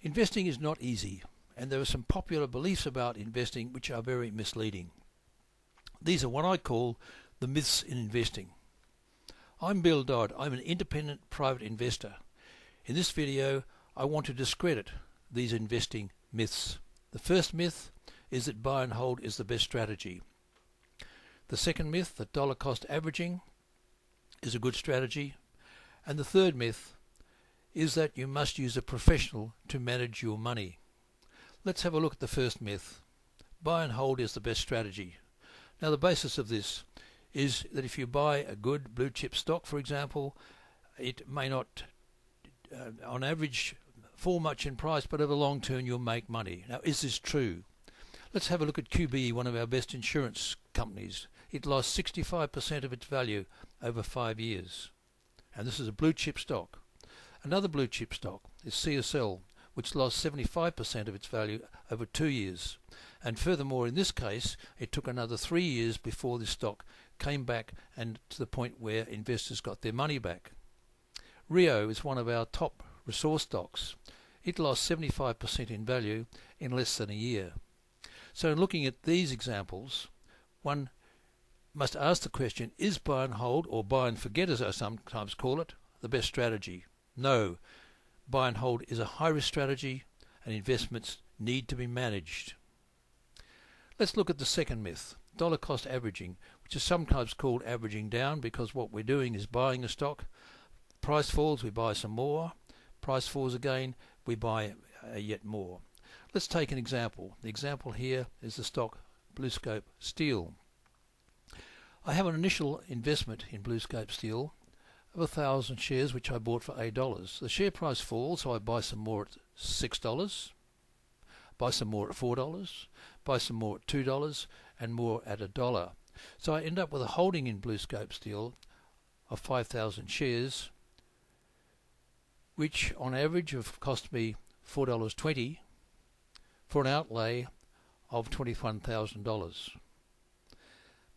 Investing is not easy, and there are some popular beliefs about investing which are very misleading. These are what I call the myths in investing. I'm Bill Dodd. I'm an independent private investor. In this video, I want to discredit these investing myths. The first myth is that buy and hold is the best strategy. The second myth, that dollar cost averaging is a good strategy. And the third myth is that you must use a professional to manage your money. Let's have a look at the first myth. Buy and hold is the best strategy. Now, the basis of this is that if you buy a good blue chip stock, for example, it may not on average fall much in price, but over the long term you'll make money. Now, is this true? Let's have a look at QBE, one of our best insurance companies. It lost 65% of its value over 5 years. And this is a blue chip stock. Another blue chip stock is CSL, which lost 75% of its value over 2 years. And furthermore, in this case, it took another 3 years before this stock came back and to the point where investors got their money back. Rio is one of our top resource stocks. It lost 75% in value in less than a year. So in looking at these examples, one must ask the question, is buy and hold, or buy and forget as I sometimes call it, the best strategy? No. Buy and hold is a high-risk strategy, and investments need to be managed. Let's look at the second myth, dollar cost averaging, which is sometimes called averaging down, because what we're doing is buying a stock. Price falls, we buy some more. Price falls again, we buy yet more. Let's take an example. The example here is the stock BlueScope Steel. I have an initial investment in BlueScope Steel of 1,000 shares, which I bought for $8. The share price falls, so I buy some more at $6, buy some more at $4, buy some more at $2, and more at $1. So I end up with a holding in BlueScope Steel of 5,000 shares, which on average have cost me $4.20 for an outlay of $21,000.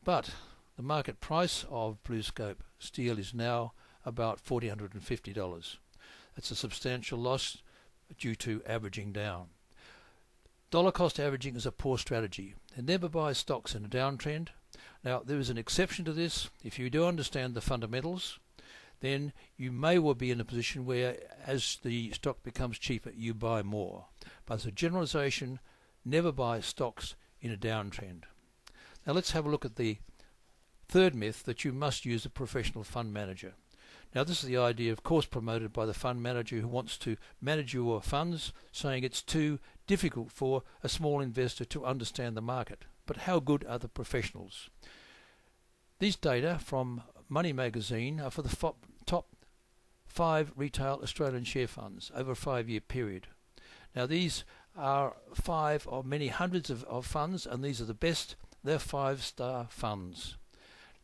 But the market price of BlueScope Steel is now about $450. That's a substantial loss due to averaging down. Dollar cost averaging is a poor strategy, and never buy stocks in a downtrend. Now, there is an exception to this. If you do understand the fundamentals, then you may well be in a position where, as the stock becomes cheaper, you buy more. But as a generalization, never buy stocks in a downtrend. Now, let's have a look at the third myth, that you must use a professional fund manager. Now, this is the idea, of course, promoted by the fund manager who wants to manage your funds, saying it's too difficult for a small investor to understand the market. But how good are the professionals? These data from Money Magazine are for the top 5 retail Australian share funds over a 5-year period. Now, these are 5 of many hundreds of funds, and these are the best. They're 5-star funds.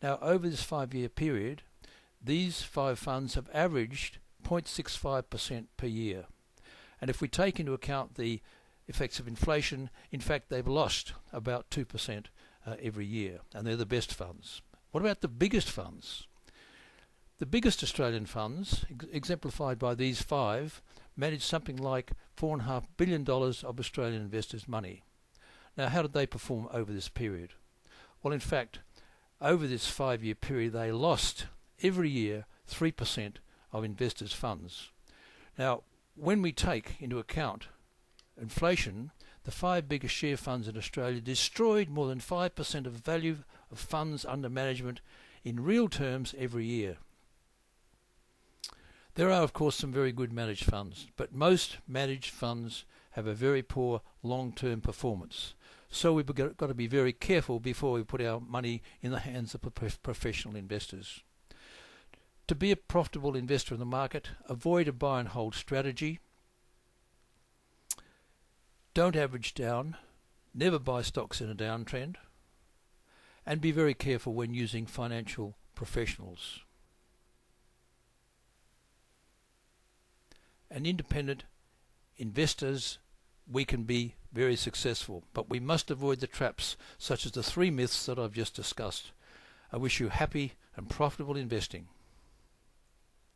Now, over this 5-year period, these 5 funds have averaged 0.65% per year. And if we take into account the effects of inflation, in fact, they've lost about 2% every year, and they're the best funds. What about the biggest funds? The biggest Australian funds, exemplified by these 5, manage something like $4.5 billion of Australian investors' money. Now, how did they perform over this period? Well, in fact, over this 5-year period, they lost every year 3% of investors' funds. Now, when we take into account inflation, the 5 biggest share funds in Australia destroyed more than 5% of the value of funds under management in real terms every year. There are, of course, some very good managed funds, but most managed funds have a very poor long-term performance. So we've got to be very careful before we put our money in the hands of professional investors. To be a profitable investor in the market, avoid a buy and hold strategy. Don't average down. Never buy stocks in a downtrend. And be very careful when using financial professionals. And independent investors, we can be very successful, but we must avoid the traps such as the 3 myths that I've just discussed. I wish you happy and profitable investing.